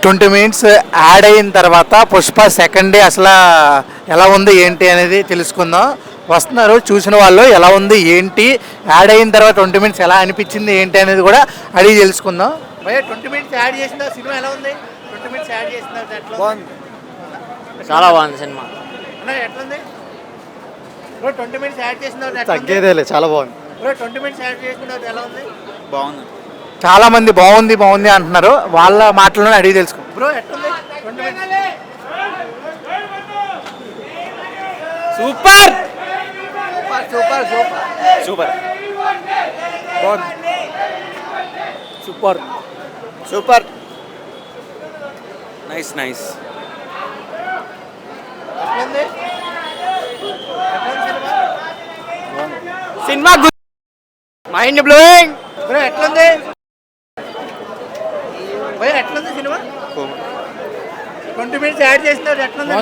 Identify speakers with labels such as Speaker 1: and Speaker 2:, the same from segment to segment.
Speaker 1: 20 minutes add అయిన తర్వాత Pushpa second day అసలు ఎలా ఉంది ఏంటి అనేది తెలుసుకుందాం. వస్తున్నారు చూసిన వాళ్ళు ఎలా ఉంది ఏంటి యాడ్ అయిన తర్వాత 20 మినిట్స్ ఎలా అనిపించింది ఏంటి అనేది కూడా అడిగి తెలుసుకుందాం. భయ్యా 20 మినిట్స్ యాడ్ చేసిన సినిమా ఎలా ఉంది? 20 మినిట్స్ యాడ్ చేసిన ఎట్లా
Speaker 2: బాగుంది,
Speaker 3: చాలా బాగుంది సినిమా.
Speaker 1: అన్న ఎట్లుంది బ్రో? 20 మినిట్స్ యాడ్ చేసిన
Speaker 2: తగ్గేదేలే, చాలా బాగుంది
Speaker 1: బ్రో. 20 మినిట్స్ యాడ్ చేసిన ఎలా ఉంది?
Speaker 2: బాగుంది.
Speaker 1: చాలా మంది బాగుంది బాగుంది అంటున్నారు, వాళ్ళ మాటలను అడిగి తెలుసుకుందాం. బ్రో ఎట్లుంది 20 minutes?
Speaker 2: Super super super super బాగుంది. Super super nice nice.
Speaker 1: ఎట్లుంది?
Speaker 3: Cinema mind blowing.
Speaker 1: బ్రో ఎట్లుంది? భయ్యా ఎట్లుంది సినిమా? 20 మినిట్స్ యాడ్ చేసినారు ఎట్లుంది?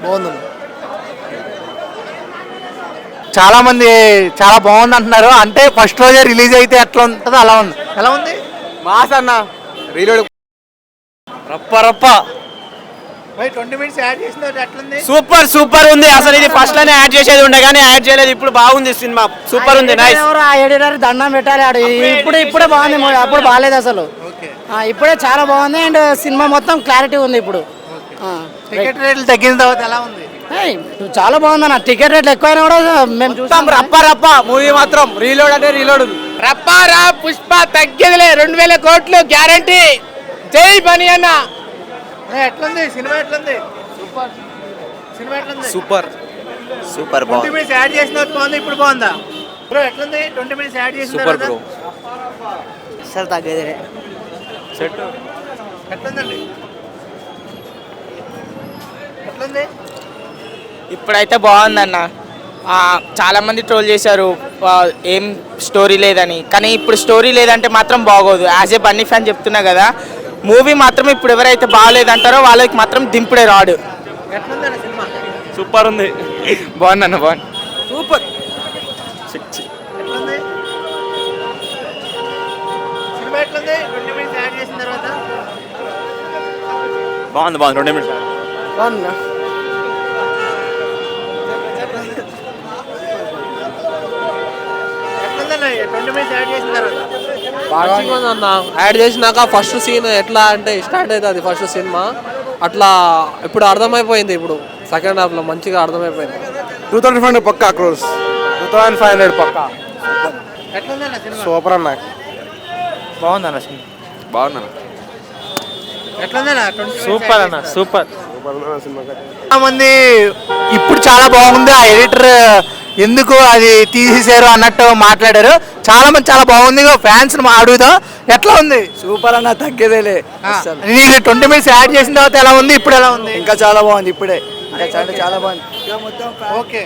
Speaker 2: బాగుంది.
Speaker 1: చాలా మంది చాలా బాగుంది అంటున్నారు. అంటే ఫస్ట్ రోజే రిలీజ్ అయితే ఎట్లా ఉంటుందో అలా ఉంది. ఎలా ఉంది?
Speaker 2: మాస్ అన్న, రీలోడ్ రప్ప రప్ప.
Speaker 1: 20 మినిట్స్ యాడ్ చేసినారు ఎట్లుంది?
Speaker 3: సూపర్ సూపర్ ఉంది. అసలు ఇది ఫస్ట్ లోనే యాడ్ చేసేది ఉండే కానీ యాడ్ చేయలేదు. ఇప్పుడు బాగుంది సినిమా, సూపర్ ఉంది. నైస్.
Speaker 4: ఆ ఎడిటర్ దండం పెట్టాలి ఆడు. ఇప్పుడే బాగుంది, అప్పుడు బాగాలేదు అసలు. ఇప్పుడే చాలా బాగుంది అండ్ సినిమా మొత్తం క్లారిటీ ఉంది ఇప్పుడు.
Speaker 1: టికెట్ రేట్లు తగ్గిన తర్వాత ఎలా ఉంది?
Speaker 4: చాలా బాగుంది అన్న. టికెట్ రేట్లు ఎక్కువైనా కూడా మేము చూస్తాం.
Speaker 3: రప్ప రప్ప మూవీ మాత్రం రీలోడ్ అంటే రీలోడ్. రప్పారా పుష్ప తగ్గేదిలే, 2000 కోట్లు గ్యారంటీ. జై బని అన్న.
Speaker 1: ఎట్లుంది సినిమా? ఎట్లుంది? సినిమా ఎట్లుంది?
Speaker 2: సూపర్ సూపర్
Speaker 1: 20 మినిట్స్ యాడ్ చేసిన బాగుంది, ఇప్పుడు బాగుందా బ్రో? ఎట్లుంది 20 మినిట్స్ యాడ్ చేసిన
Speaker 2: సూపర్ బ్రో.
Speaker 4: అసలు తగ్గేది
Speaker 2: సెట్
Speaker 1: ఎట్లుందండి? ఎట్లుంది?
Speaker 3: ఇప్పుడైతే బాగుందన్న. చాలా మంది ట్రోల్ చేశారు ఏం స్టోరీ లేదని, కానీ ఇప్పుడు స్టోరీ లేదంటే మాత్రం బాగోదు. యాజ్ ఏ బన్నీ ఫ్యాన్ చెప్తున్నా కదా, మూవీ మాత్రం ఇప్పుడు ఎవరైతే బాగాలేదంటారో వాళ్ళకి మాత్రం దింపుడే రాడు.
Speaker 1: ఎట్లుందండి సినిమా?
Speaker 2: సూపర్ ఉంది. బాగుంది అన్న, బాగుంది.
Speaker 3: సూపర్.
Speaker 1: ఎట్లుంది సినిమా? ఎట్లుంది 20 మినిట్స్ యాడ్ చేసిన తర్వాత?
Speaker 2: బాగుంది బాగుంది. 20 మినిట్స్
Speaker 4: బాగుంది.
Speaker 1: ఎట్లుందండి 20 మినిట్స్ యాడ్ చేసిన తర్వాత?
Speaker 5: అన్న యాడ్ చేసినాక ఫస్ట్ సీన్ ఎట్లా అంటే స్టార్ట్ అవుతుంది ఫస్ట్ సినిమా, అట్లా ఇప్పుడు అర్థమైపోయింది. ఇప్పుడు సెకండ్ హాఫ్ లో మంచిగా అర్థమైపోయింది.
Speaker 2: 2500 పక్కా క్రోస్, 2500 పక్కా.
Speaker 1: ఎట్లుందన్న సినిమా?
Speaker 2: సూపర్ అన్న,
Speaker 1: బాగుందన్న సినిమా.
Speaker 2: బాగుందన్న.
Speaker 1: ఎట్లుందన్న?
Speaker 3: సూపర్ అన్న, సూపర్.
Speaker 1: చాలా మంది ఇప్పుడు చాలా బాగుంది, ఆ ఎడిటర్ ఎందుకు అది తీసేశారు అన్నట్టు మాట్లాడారు. చాలా మంది చాలా బాగుంది. ఫ్యాన్స్ అడుగుదాం ఎట్లా ఉంది?
Speaker 2: సూపర్ అన్న, తగ్గేదేలే.
Speaker 1: నేను 20 మినిట్స్ యాడ్ చేసిన తర్వాత ఎలా ఉంది, ఇప్పుడు ఎలా ఉంది?
Speaker 2: ఇంకా చాలా బాగుంది. ఇప్పుడే చాలా బాగుంది.
Speaker 1: ఓకే.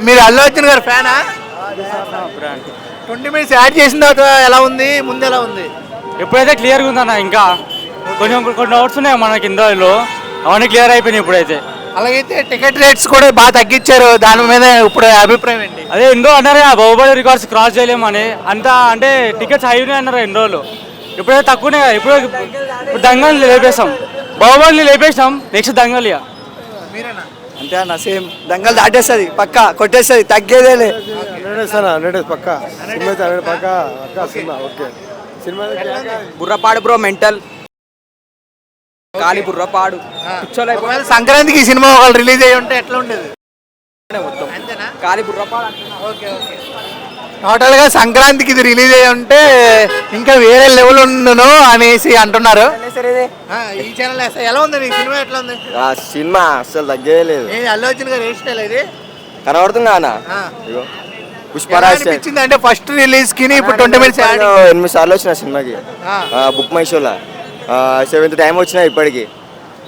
Speaker 1: మీరు అల్లు అర్జున్ గారు ఫ్యానా? 20 మినిట్స్ యాడ్ చేసిన తర్వాత ఎలా ఉంది, ముందు ఎలా ఉంది?
Speaker 6: ఎప్పుడైతే క్లియర్గా ఉందన్న, ఇంకా కొన్ని డౌట్స్ ఉన్నాయి మనకి ఇందులో, అవన్నీ క్లియర్ అయిపోయినాయి ఇప్పుడైతే.
Speaker 1: అలాగైతే టికెట్ రేట్స్ కూడా బాగా తగ్గించారు, దాని మీద ఇప్పుడు అభిప్రాయం ఏంటి?
Speaker 6: అదే ఎన్నో అన్నారు బాహుబలి రికార్డ్స్ క్రాస్ చేయలేమని, అంతా అంటే టికెట్స్ హైనే అన్నారు ఎన్ని రోజులు. ఇప్పుడైతే తక్కువనే కదా. ఇప్పుడు దంగల్ని లేపేస్తాం, బాహుబలిని లేపేస్తాం, నెక్స్ట్ దంగల్. ఇక
Speaker 1: మీరేనా?
Speaker 2: అంతే అన్న, సేమ్ దంగల్ దాటేస్తుంది, పక్కా కొట్టేస్తుంది, తగ్గేదేలే. పక్కా సినిమా. Okay cinema.
Speaker 3: బుర్రపాడు బ్రో, మెంటల్ కాలి బుర్రపాడు.
Speaker 1: ఒకవేళ సంక్రాంతికి ఈ సినిమా ఒకళ్ళు రిలీజ్ అయ్యి ఉంటే ఎట్లా ఉండేది? అంతేనా?
Speaker 3: కాలి బుర్రపాడు.
Speaker 1: Okay okay. టోటల్గా సంక్రాంతికి ఇది రిలీజ్ అయ్యి ఉంటే ఇంకా వేరే లెవెల్ ఉండును అనేసి అంటున్నారు. ఈ ఛానల్ ఎలా ఉంది? ఈ సినిమా ఎట్లా ఉంది?
Speaker 2: సినిమా అసలు తగ్గేయలేదు.
Speaker 1: అల్లు అర్జున్ గారు హెయిర్ స్టైల్ ఇది
Speaker 2: కనబడుతుందా అన్న? పుష్పరాజ్
Speaker 1: అనిపించింది అంటే ఫస్ట్ రిలీజ్ కి ఇప్పుడు 20 మినిట్స్
Speaker 2: 8 సార్లు వచ్చిన సినిమాకి బుక్ మై షోలో. 7th టైం వచ్చిన ఇప్పటికి.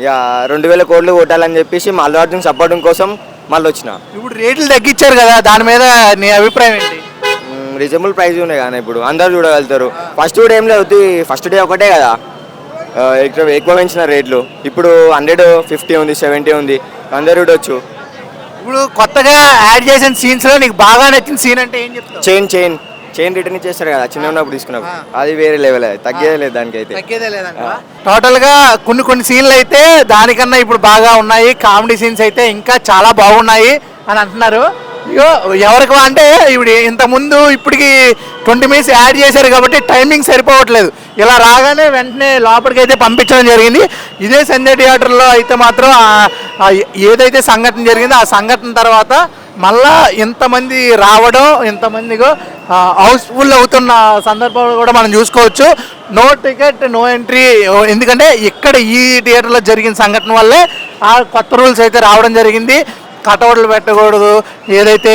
Speaker 2: ఇక 2000 కోట్లు కొట్టాలని చెప్పేసి అల్లు అర్జున్ సపోర్టింగ్ కోసం మళ్ళీ వచ్చిన.
Speaker 1: ఇప్పుడు రేట్లు తగ్గించారు కదా, దాని మీద నీ అభిప్రాయం ఏంటి?
Speaker 2: రీజనబుల్ ప్రైస్ ఉన్నాయి కానీ ఇప్పుడు అందరు చూడగలుగుతారు. ఫస్ట్ కూడా ఏం లేదు, ఫస్ట్ డే ఒకటే కదా, ఎక్కువ పెంచిన రేట్లు. ఇప్పుడు 150 ఉంది, 70 ఉంది, అందరు చూడొచ్చు.
Speaker 1: ఇప్పుడు కొత్తగా యాడ్ చేసిన సీన్స్ లో నీకు బాగా నచ్చిన సీన్ అంటే ఏం చెప్తావు?
Speaker 2: చైన్ చైన్ రిటర్న్ ఇచ్చేస్తారు కదా చిన్న ఉన్నప్పుడు తీసుకున్నప్పుడు, అది వేరే లెవెల్, అది తగ్గేదే లేదు దానికైతే.
Speaker 1: తగ్గేదే లేదంట. టోటల్ గా కొన్ని సీన్లు అయితే దానికన్నా ఇప్పుడు బాగా ఉన్నాయి, కామెడీ సీన్స్ అయితే ఇంకా చాలా బాగున్నాయి అని అంటున్నారు. ఇగో ఎవరికి అంటే ఇప్పుడు ఇంత ముందు ఇప్పటికి 20 minutes యాడ్ చేశారు కాబట్టి టైమింగ్ సరిపోవట్లేదు. ఇలా రాగానే వెంటనే లోపలికి అయితే పంపించడం జరిగింది. ఇదే సంజయ్ థియేటర్లో అయితే మాత్రం ఏదైతే సంఘటన జరిగిందో ఆ సంఘటన తర్వాత మళ్ళా ఇంతమంది రావడం, ఇంతమందిగా హౌస్ఫుల్ అవుతున్న సందర్భాలు కూడా మనం చూసుకోవచ్చు. నో టికెట్ నో ఎంట్రీ, ఎందుకంటే ఇక్కడ ఈ థియేటర్లో జరిగిన సంఘటన వల్లే ఆ కొత్త రూల్స్ అయితే రావడం జరిగింది. కటౌట్లు పెట్టకూడదు, ఏదైతే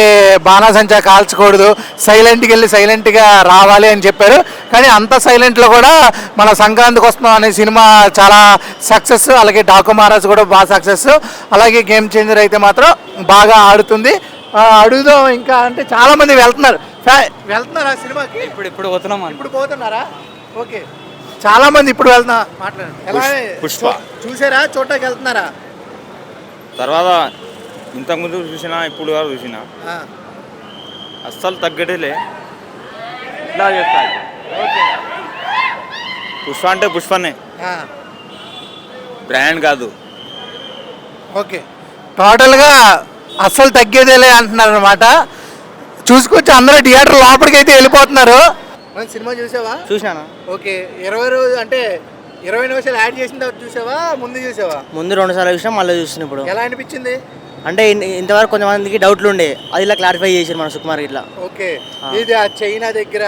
Speaker 1: బాణాసంచా కాల్చకూడదు, సైలెంట్కి వెళ్ళి సైలెంట్గా రావాలి అని చెప్పారు. కానీ అంత సైలెంట్లో కూడా మన సంక్రాంతికి వస్తున్నాం అనే సినిమా చాలా సక్సెస్, అలాగే డాకు మహారాజ్ కూడా బాగా సక్సెస్, అలాగే గేమ్ చేంజర్ అయితే మాత్రం బాగా ఆడుతుంది. అడుగుదాం ఇంకా అంటే చాలామంది వెళ్తున్నారు ఆ సినిమాకి.
Speaker 6: ఇప్పుడు పోతున్నాం
Speaker 1: ఇప్పుడు పోతున్నారా? ఓకే, చాలామంది ఇప్పుడు మాట్లాడండి. ఎలా
Speaker 7: పుష్ప
Speaker 1: చూసారా? చూడటానికి వెళ్తున్నారా?
Speaker 7: తర్వాత ఇంతకుముందు చూసినా ఇప్పుడు కూడా చూసినా అస్సలు తగ్గటలే. ఇట్లా చేస్తాయి. పుష్ప అంటే పుష్పనే, బ్రాండ్ కాదు.
Speaker 1: ఓకే, టోటల్గా అస్సలు తగ్గేదేలే అంటున్నారు అనమాట. చూసుకొచ్చి అందరూ థియేటర్ లోపలికి అయితే వెళ్ళిపోతున్నారు. మన సినిమా చూసావా?
Speaker 3: చూసినాను.
Speaker 1: ఓకే, 20 రోజులు అంటే 20 నిమిషాలు యాడ్ చేసిన తర్వాత చూసావా, ముందు చూసావా?
Speaker 3: ముందు 2 సార్లు చూసినా, మళ్ళీ చూస్తున్నాం ఇప్పుడు.
Speaker 1: ఎలా అనిపించింది?
Speaker 3: అంటే ఇంతవరకు కొంతమందికి డౌట్లు ఉండే, అది ఇలా క్లారిఫై చేసారు మన సుకుమార్ ఇట్లా.
Speaker 1: ఓకే, ఇది ఆ చైనా దగ్గర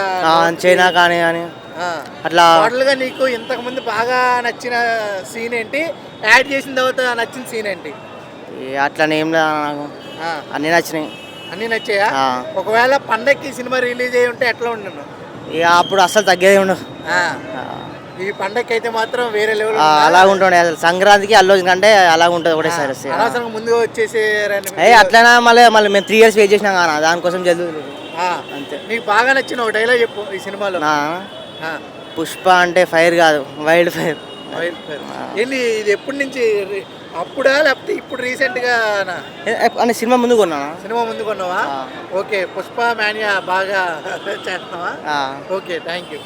Speaker 3: చైనా కానీ అట్లా.
Speaker 1: టోటల్గా నీకు ఇంతకు ముందు బాగా నచ్చిన సీన్ ఏంటి, యాడ్ చేసిన తర్వాత నచ్చిన సీన్ ఏంటి?
Speaker 3: అట్లా ఏం లేదు నాకు, అన్నీ నచ్చినాయి.
Speaker 1: అన్నీ నచ్చాయా? ఒకవేళ పండక్కి సినిమా రిలీజ్ అయ్యి ఉంటే ఎట్లా ఉండను?
Speaker 3: ఇక అప్పుడు అస్సలు తగ్గేది ఉండదు.
Speaker 1: ఈ పండక్కి అయితే మాత్రం వేరే లెవెల్
Speaker 3: అలా ఉంటుండే. అసలు సంక్రాంతికి అల్లు అంటే అలా ఉంటుంది ఒకటేసారి.
Speaker 1: అనవసరంగా ముందుగా వచ్చేసేరని.
Speaker 3: అట్లనా మళ్ళీ మేము 3 years వెయిట్ చేసినాం కదా, దానికోసం జల్దీ
Speaker 1: అంతే. నీకు బాగా నచ్చిన ఒక డైలాగ్ చెప్పు ఈ సినిమాలో.
Speaker 3: పుష్ప అంటే ఫైర్ కాదు, వైల్డ్ ఫైర్.
Speaker 1: ఏంటి ఇది ఎప్పటి నుంచి? అప్పుడా లేకపోతే ఇప్పుడు రీసెంట్గా?
Speaker 3: అంటే సినిమా ముందు కొన్నా.
Speaker 1: సినిమా ముందు కొన్నావా? ఓకే, పుష్ప మాన్యా బాగా చేస్తున్నావా? Okay, thank you.